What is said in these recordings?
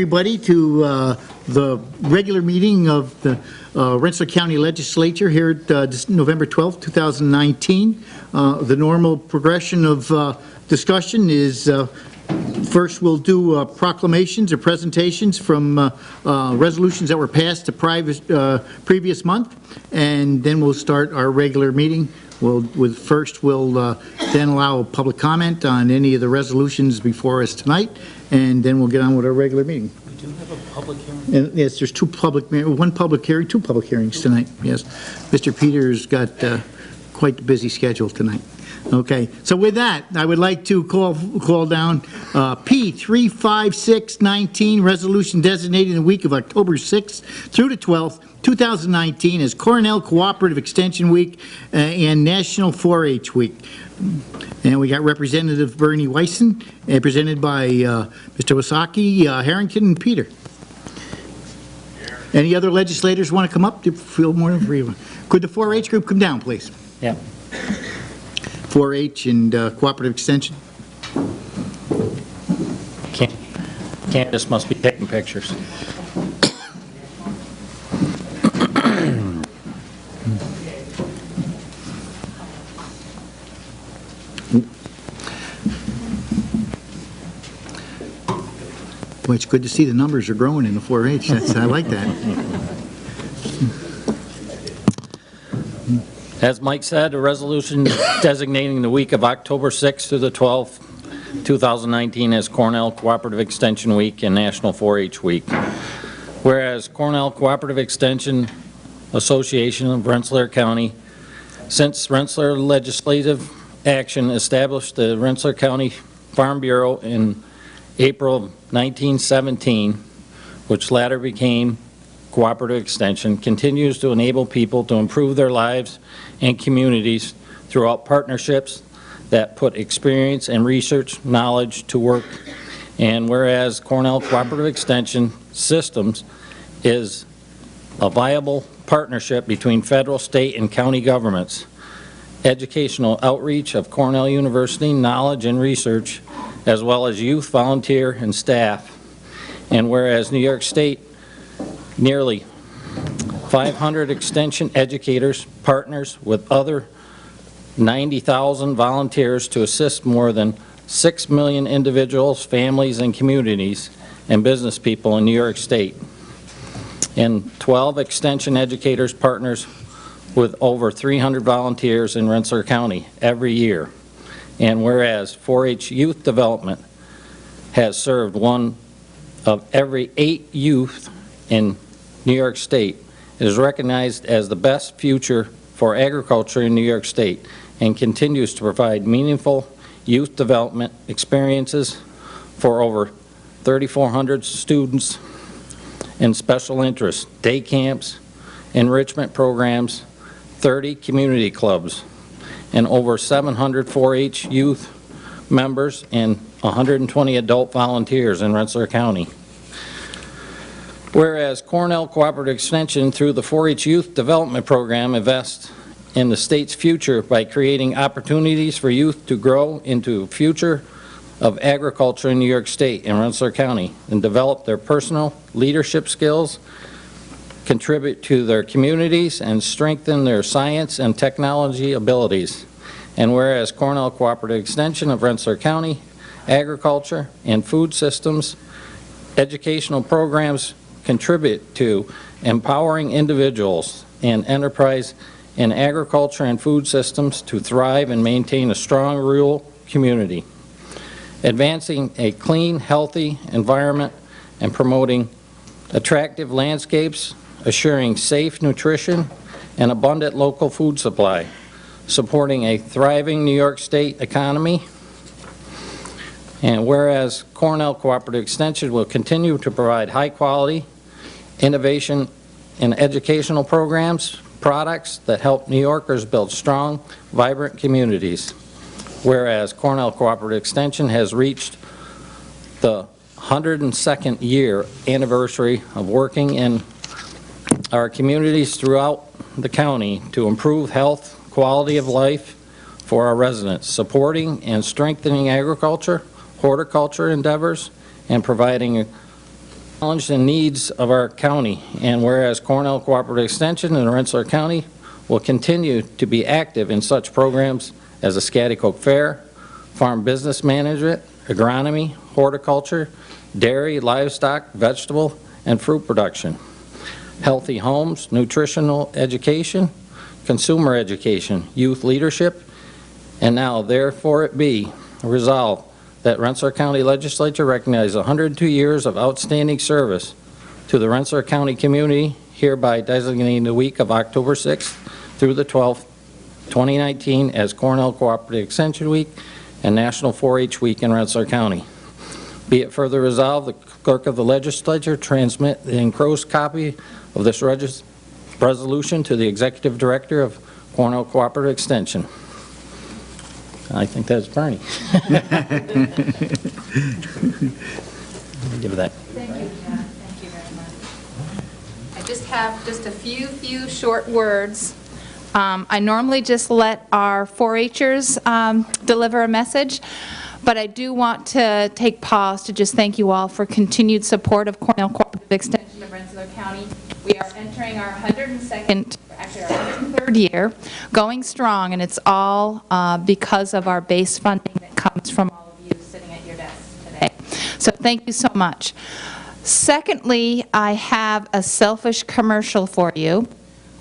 Everybody to the regular meeting of the Rensselaer County Legislature here at November 12th, 2019. The normal progression of discussion is first we'll do proclamations or presentations from resolutions that were passed the previous month, and then we'll start our regular meeting. We'll then allow public comment on any of the resolutions before us tonight, and then we'll get on with our regular meeting. We do have a public hearing? And yes, there's one public hearing, two public hearings tonight, yes. Mr. Peters got quite a busy schedule tonight. Okay, so with that, I would like to call down P 35619, resolution designating the week of October 6th through the 12th, 2019 as Cornell Cooperative Extension Week and National 4-H Week. And we got Representative Bernie Weisen, presented by Mr. Wasaki, Harrington, and Peter. Any other legislators want to come up to feel more free? Could the 4-H group come down, please? Yeah. 4-H and Cooperative Extension. Candace must be taking pictures. Boy, it's good to see the numbers are growing in the 4-H. I like that. As Mike said, a resolution designating the week of October 6th through the 12th, 2019 as Cornell Cooperative Extension Week and National 4-H Week. Whereas Cornell Cooperative Extension Association of Rensselaer County, since Rensselaer legislative action established the Rensselaer County Farm Bureau in April of 1917, which latter became Cooperative Extension, continues to enable people to improve their lives and communities throughout partnerships that put experience and research knowledge to work. And whereas Cornell Cooperative Extension Systems is a viable partnership between federal, state, and county governments, educational outreach of Cornell University knowledge and research, as well as youth, volunteer, and staff. And whereas New York State nearly 500 extension educators partners with other 90,000 volunteers to assist more than 6 million individuals, families, and communities and business people in New York State. And 12 extension educators partners with over 300 volunteers in Rensselaer County every year. And whereas 4-H Youth Development has served one of every 8 youth in New York State, it is recognized as the best future for agriculture in New York State and continues to provide meaningful youth development experiences for over 3,400 students in special interests, day camps, enrichment programs, 30 community clubs, and over 700 4-H youth members and 120 adult volunteers in Rensselaer County. Whereas Cornell Cooperative Extension through the 4-H Youth Development Program invests in the state's future by creating opportunities for youth to grow into a future of agriculture in New York State and Rensselaer County and develop their personal leadership skills, contribute to their communities, and strengthen their science and technology abilities. And whereas Cornell Cooperative Extension of Rensselaer County, agriculture and food systems, educational programs contribute to empowering individuals and enterprise in agriculture and food systems to thrive and maintain a strong rural community, advancing a clean, healthy environment and promoting attractive landscapes, assuring safe nutrition and abundant local food supply, supporting a thriving New York State economy. And whereas Cornell Cooperative Extension will continue to provide high quality innovation in educational programs, products that help New Yorkers build strong, vibrant communities. Whereas Cornell Cooperative Extension has reached the 102nd year anniversary of working in our communities throughout the county to improve health, quality of life for our residents, supporting and strengthening agriculture, horticulture endeavors, and providing challenges and needs of our county, and whereas Cornell Cooperative Extension in Rensselaer County will continue to be active in such programs as the Scotticoke Fair, farm business management, agronomy, horticulture, dairy, livestock, vegetable, and fruit production, healthy homes, nutritional education, consumer education, youth leadership, and now therefore it be resolved that Rensselaer County Legislature recognizes 102 years of outstanding service to the Rensselaer County community, hereby designating the week of October 6th through the 12th, 2019 as Cornell Cooperative Extension Week and National 4-H Week in Rensselaer County. Be it further resolved, the clerk of the legislature transmit the enclosed copy of this resolution to the executive director of Cornell Cooperative Extension. I think that's Bernie. Give it that. Thank you, John. Thank you very much. I just have just a few short words. I normally just let our 4-Hers deliver a message, but I do want to take pause to just thank you all for continued support of Cornell Cooperative Extension of Rensselaer County. We are entering our 102nd, actually our 103rd year, going strong, and it's all because of our base funding that comes from all of you sitting at your desks today. So thank you so much. Secondly, I have a selfish commercial for you.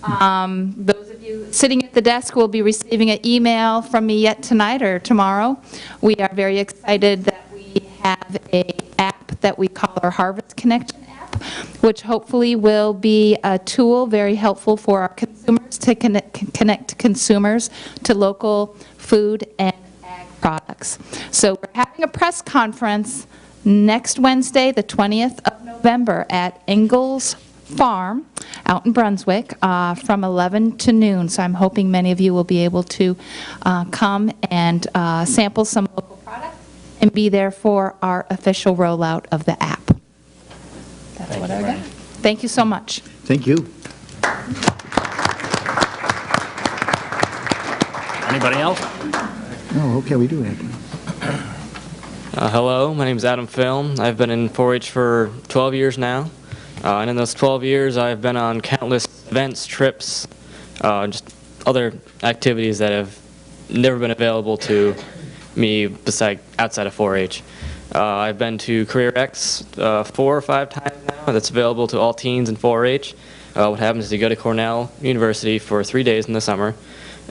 Those of you sitting at the desk will be receiving an email from me yet tonight or tomorrow. We are very excited that we have an app that we call our Harvest Connection app, which hopefully will be a tool very helpful for our consumers to connect consumers to local food and ag products. So we're having a press conference next Wednesday, the 20th of November at Ingalls Farm out in Brunswick from 11 to noon. So I'm hoping many of you will be able to come and sample some local products and be there for our official rollout of the app. That's what I got. Thank you so much. Thank you. Anybody else? Oh, okay, we do have one. Hello, my name is Adam Film. I've been in 4-H for 12 years now. And in those 12 years, I've been on countless events, trips, just other activities that have never been available to me outside of 4-H. I've been to Career X 4 or 5 times now. That's available to all teens in 4-H. What happens is you go to Cornell University for 3 days in the summer,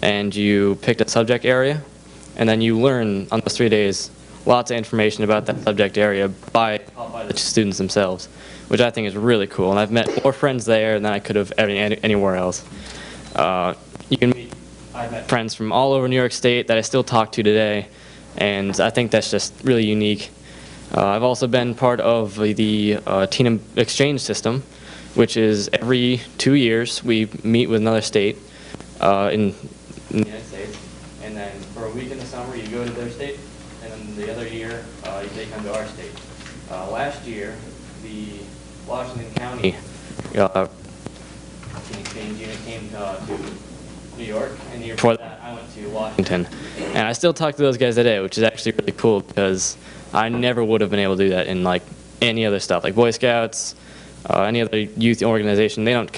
and you pick a subject area, and then you learn on those 3 days lots of information about that subject area by the students themselves, which I think is really cool. And I've met more friends there than I could have anywhere else. I've met friends from all over New York State that I still talk to today, and I think that's just really unique. I've also been part of the Teen Exchange system, which is every 2 years we meet with another state in the United States, and then for a week in the summer you go to their state, and then the other year they come to our state. Last year, the Washington County Teen Exchange unit came to New York, and the year before that I went to Washington. And I still talk to those guys today, which is actually really cool because I never would have been able to do that in like any other stuff, like Boy Scouts, any other youth organization. They don't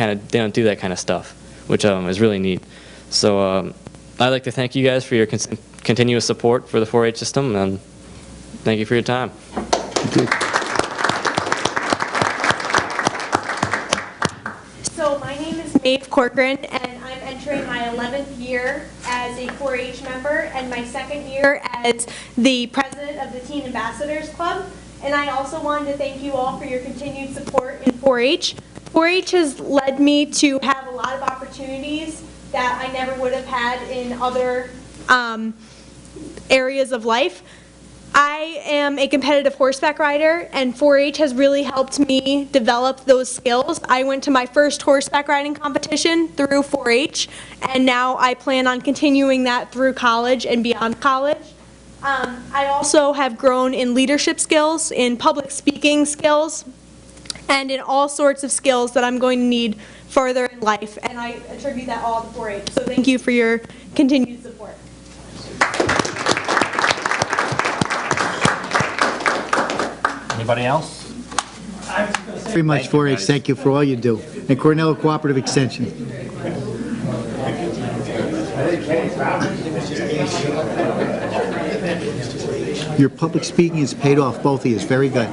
do that kind of stuff, which is really neat. So I'd like to thank you guys for your continuous support for the 4-H system, and thank you for your time. So my name is Maeve Corcoran, and I'm entering my 11th year as a 4-H member and my 2nd year as the president of the Teen Ambassadors Club. And I also wanted to thank you all for your continued support in 4-H. 4-H has led me to have a lot of opportunities that I never would have had in other areas of life. I am a competitive horseback rider, and 4-H has really helped me develop those skills. I went to my first horseback riding competition through 4-H, and now I plan on continuing that through college and beyond college. I also have grown in leadership skills, in public speaking skills, and in all sorts of skills that I'm going to need further in life, and I attribute that all to 4-H. So thank you for your continued support. Anybody else? I was going to Very much, 4-H. Thank you for all you do. And Cornell Cooperative Extension. Your public speaking has paid off, both of you. It's very good.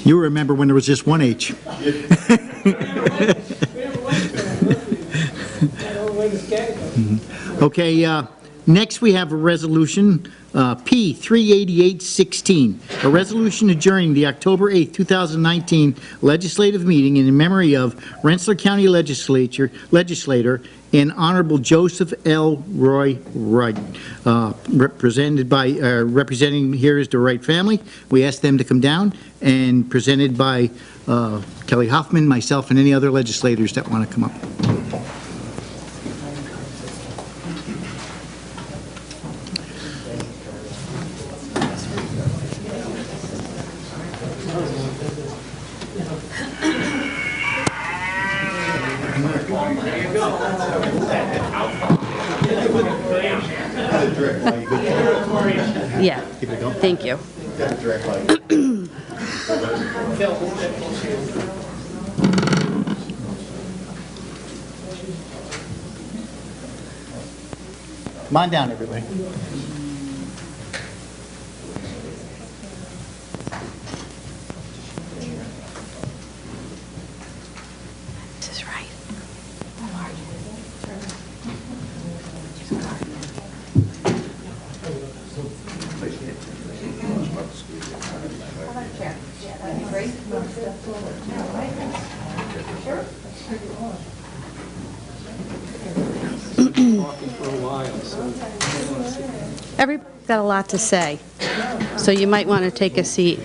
You remember when there was just one H. Okay, next we have a resolution, P 38816, a resolution adjourning the October 8, 2019 legislative meeting in memory of Rensselaer County Legislator and Honorable Joseph L. Roy Wright. Representing here is the Wright family. We asked them to come down, and presented by Kelly Hoffman, myself, and any other legislators that want to come up. Yeah, thank you. Come on down, everybody. This is right. Everybody's got a lot to say, so you might want to take a seat.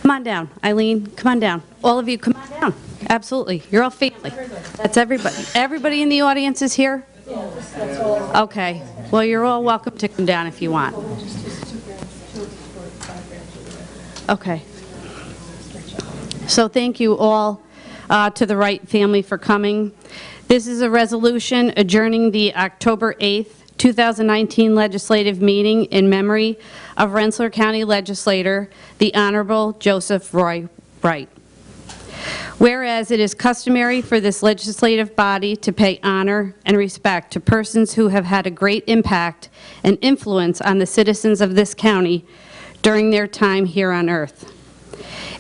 Come on down, Eileen, come on down. All of you, come on down. Absolutely, you're all family. That's everybody. Everybody in the audience is here? Okay, well, you're all welcome to come down if you want. Okay. So thank you all to the Wright family for coming. This is a resolution adjourning the October 8th, 2019 legislative meeting in memory of Rensselaer County Legislator, the Honorable Joseph Roy Wright. Whereas it is customary for this legislative body to pay honor and respect to persons who have had a great impact and influence on the citizens of this county during their time here on earth.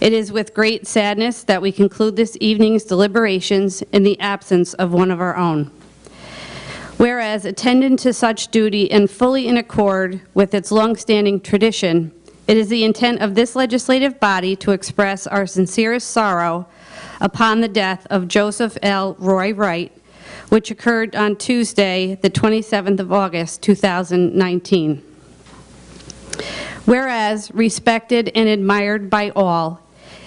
It is with great sadness that we conclude this evening's deliberations in the absence of one of our own. Whereas attendant to such duty and fully in accord with its longstanding tradition, it is the intent of this legislative body to express our sincerest sorrow upon the death of Joseph L. Roy Wright, which occurred on Tuesday, the 27th of August, 2019. Whereas respected and admired by all,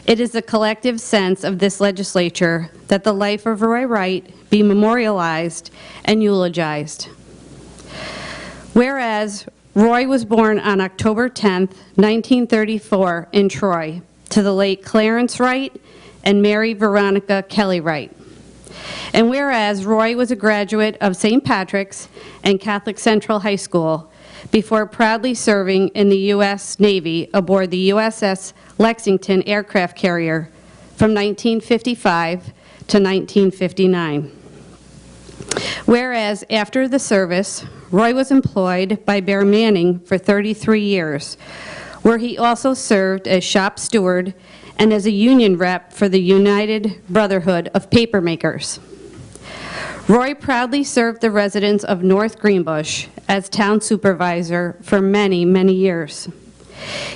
it is the collective sense of this legislature that the life of Roy Wright be memorialized and eulogized. Whereas Roy was born on October 10th, 1934 in Troy to the late Clarence Wright and Mary Veronica Kelly Wright. And whereas Roy was a graduate of St. Patrick's and Catholic Central High School before proudly serving in the U.S. Navy aboard the USS Lexington aircraft carrier from 1955 to 1959. Whereas after the service, Roy was employed by Bear Manning for 33 years, where he also served as shop steward and as a union rep for the United Brotherhood of Papermakers. Roy proudly served the residents of North Greenbush as town supervisor for many, many years.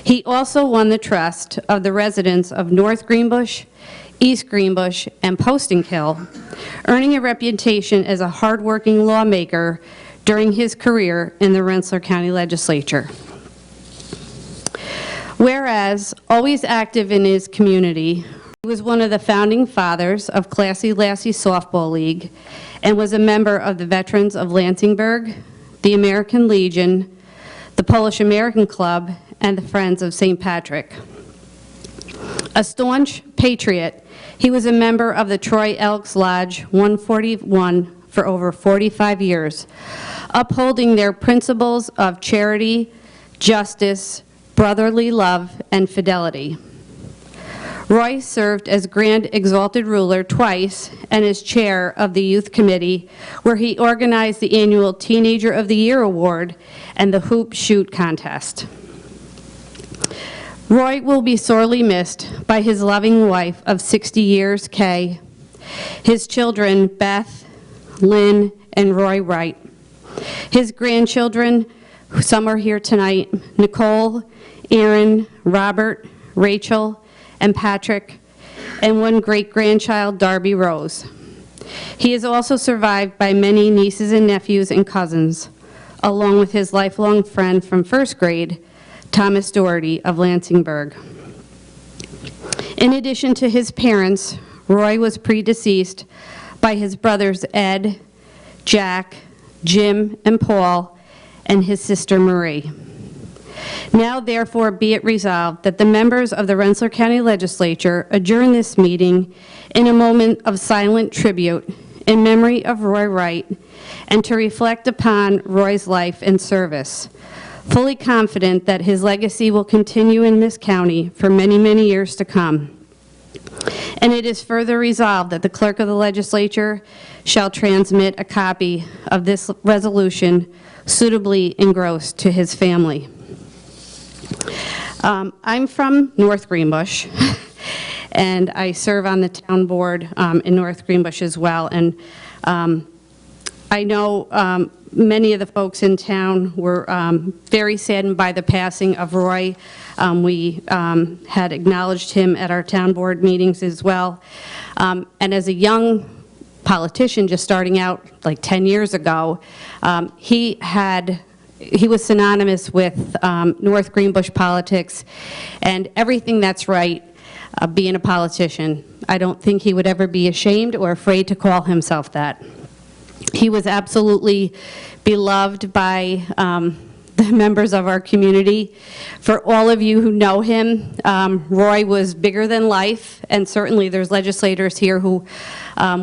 He also won the trust of the residents of North Greenbush, East Greenbush, and Posting Hill, earning a reputation as a hardworking lawmaker during his career in the Rensselaer County Legislature. Whereas, always active in his community, he was one of the founding fathers of Classy Lassie Softball League and was a member of the Veterans of Lansingburg, the American Legion, the Polish American Club, and the Friends of St. Patrick. A staunch patriot, he was a member of the Troy Elks Lodge 141 for over 45 years, upholding their principles of charity, justice, brotherly love, and fidelity. Roy served as Grand Exalted Ruler twice and as chair of the Youth Committee, where he organized the annual Teenager of the Year Award and the Hoop Shoot Contest. Roy will be sorely missed by his loving wife of 60 years, Kay, his children, Beth, Lynn, and Roy Wright, his grandchildren, some are here tonight, Nicole, Aaron, Robert, Rachel, and Patrick, and one great-grandchild, Darby Rose. He is also survived by many nieces and nephews and cousins, along with his lifelong friend from first grade, Thomas Doherty of Lansingburg. In addition to his parents, Roy was predeceased by his brothers Ed, Jack, Jim, and Paul, and his sister Marie. Now therefore be it resolved that the members of the Rensselaer County Legislature adjourn this meeting in a moment of silent tribute in memory of Roy Wright and to reflect upon Roy's life and service, fully confident that his legacy will continue in this county for many, many years to come. And it is further resolved that the clerk of the legislature shall transmit a copy of this resolution suitably engrossed to his family. I'm from North Greenbush, and I serve on the town board in North Greenbush as well. And I know many of the folks in town were very saddened by the passing of Roy. We had acknowledged him at our town board meetings as well. And as a young politician just starting out like 10 years ago, he was synonymous with North Greenbush politics and everything that's right, being a politician. I don't think he would ever be ashamed or afraid to call himself that. He was absolutely beloved by the members of our community. For all of you who know him, Roy was bigger than life, and certainly there's legislators here who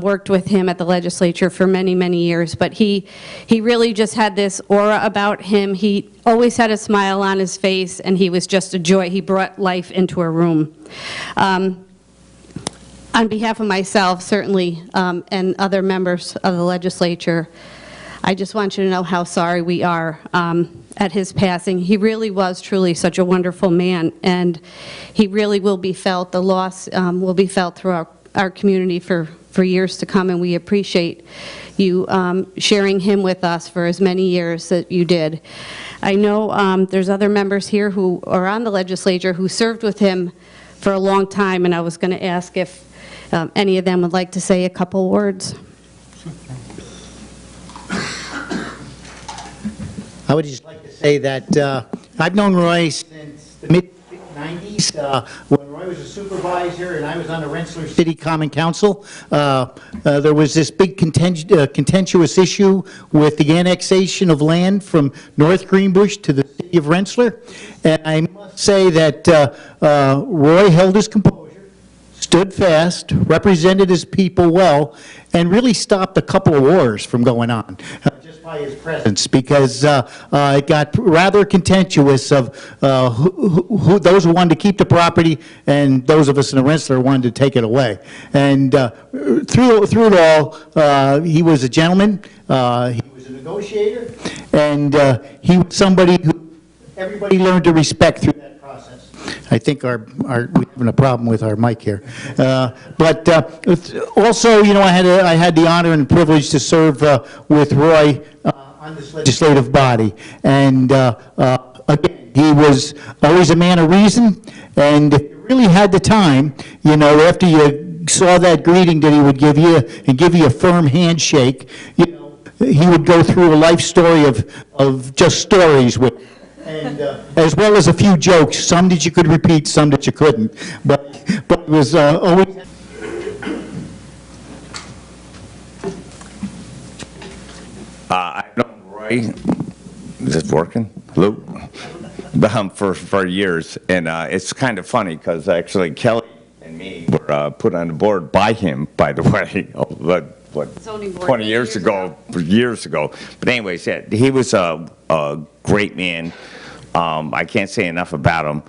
worked with him at the legislature for many, many years, but he really just had this aura about him. He always had a smile on his face, and he was just a joy. He brought life into a room. On behalf of myself, certainly, and other members of the legislature, I just want you to know how sorry we are at his passing. He really was truly such a wonderful man, and he really will be felt. The loss will be felt throughout our community for years to come, and we appreciate you sharing him with us for as many years that you did. I know there's other members here who are on the legislature who served with him for a long time, and I was going to ask if any of them would like to say a couple words. I would just like to say that I've known Roy since the mid-90s, when Roy was a supervisor and I was on the Rensselaer City Common Council. There was this big contentious issue with the annexation of land from North Greenbush to the city of Rensselaer. And I must say that Roy held his composure, stood fast, represented his people well, and really stopped a couple of wars from going on. Just by his presence, because it got rather contentious of those who wanted to keep the property and those of us in the Rensselaer wanted to take it away. And through it all, he was a gentleman, he was a negotiator, and he was somebody who everybody learned to respect through that process. I think we're having a problem with our mic here. But also, you know, I had the honor and privilege to serve with Roy on this legislative body. And again, he was always a man of reason. And if you really had the time, you know, after you saw that greeting that he would give you and give you a firm handshake, you know, he would go through a life story of just stories with you. and as well as a few jokes, some that you could repeat, some that you couldn't. But it was always... I've known Roy, is this working? Hello? For years, and it's kind of funny because actually Kelly and me were put on the board by him, by the way, Zoning board 20 years ago. But anyways, yeah, he was a great man. I can't say enough about him.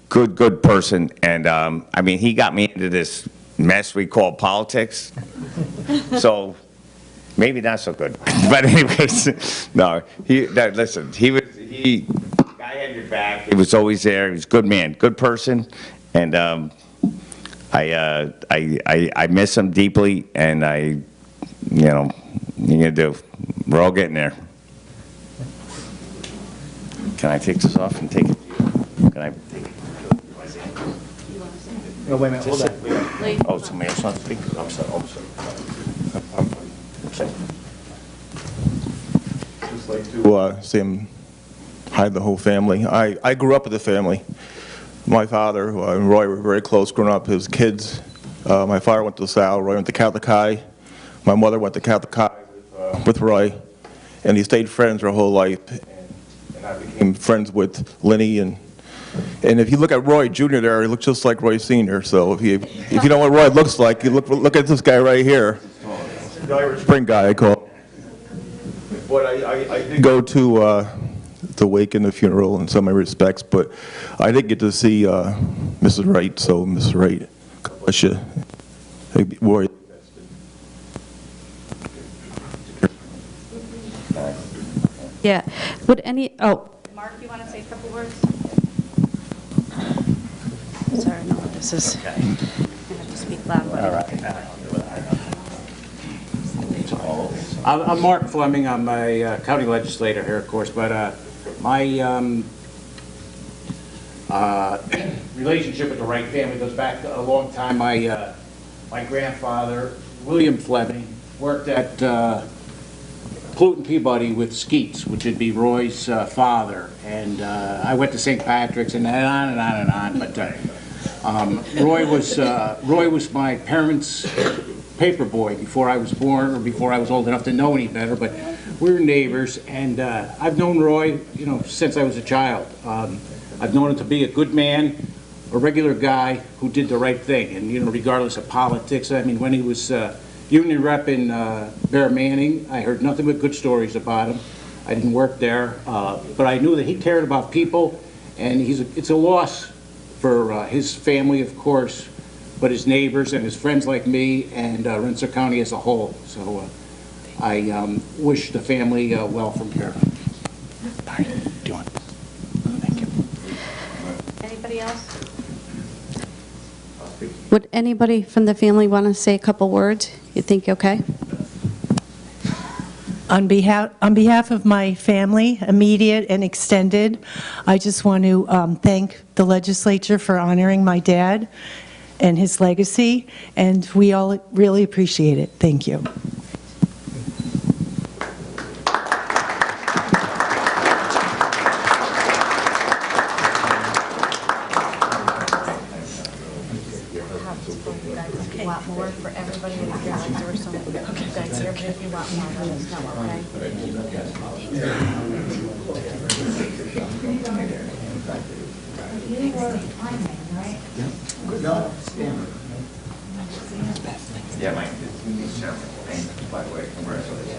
Good person, and I mean, he got me into this mess we call politics. So maybe not so good, but anyways, no. Listen, he guy had your back. He was always there. He was a good man, good person, and I miss him deeply. And you're gonna do. We're all getting there. Can I take this off and take it? Can I take it? No, wait a minute, hold on. Oh, somebody else wants to speak? I'm sorry. Just like to see him hide the whole family. I grew up with the family. My father and Roy were very close growing up. His kids, my father went to LaSalle, Roy went to Catholic High. My mother went to Catholic High with Roy, and he stayed friends their whole life. And I became friends with Lenny, and if you look at Roy Jr. there, he looks just like Roy Sr. So if you know what Roy looks like, you look at this guy right here. The Irish Spring guy, I call him. But I did go to the wake and the funeral in some respects, but I didn't get to see Mrs. Wright, so Mrs. Wright, God bless you. Roy. Yeah. Would Mark, you want to say a couple words? Sorry, no, this is, I have to speak loud. All right. I'm Mark Fleming. I'm a county legislator here, of course, but my relationship with the Wright family goes back a long time. My grandfather, William Fleming, worked at Clute & Peabody with Skeets, which would be Roy's father, and I went to St. Patrick's and on and on and on. But Roy was my parents' paper boy before I was born, or before I was old enough to know any better. But we were neighbors, and I've known Roy, since I was a child. I've known him to be a good man, a regular guy who did the right thing, and regardless of politics. I mean, when he was union rep in Bear Manning, I heard nothing but good stories about him. I didn't work there, but I knew that he cared about people, and it's a loss for his family, of course, but his neighbors and his friends like me and Rensselaer County as a whole. So I wish the family well from here. Thank you. Anybody else? Would anybody from the family want to say a couple words? You think okay? On behalf of my family, immediate and extended, I just want to thank the legislature for honoring my dad and his legacy, and we all really appreciate it. Thank you. A lot more for everybody in here, like there were some guys here, but if you want more, let us know, okay? Yeah, Mike. By the way, congratulations.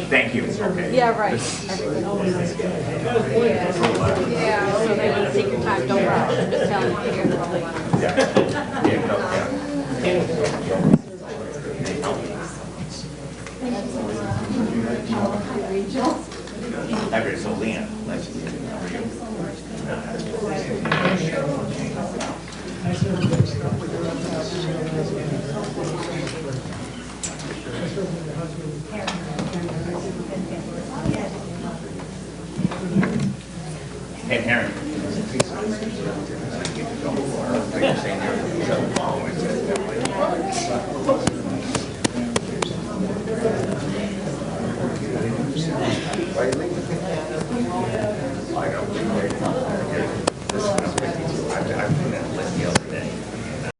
Thank you. Okay. Yeah, right. Yeah, so they want to take your time, don't rush, I'm just telling you here. Okay, so Leanne, let's see. And Aaron. Right,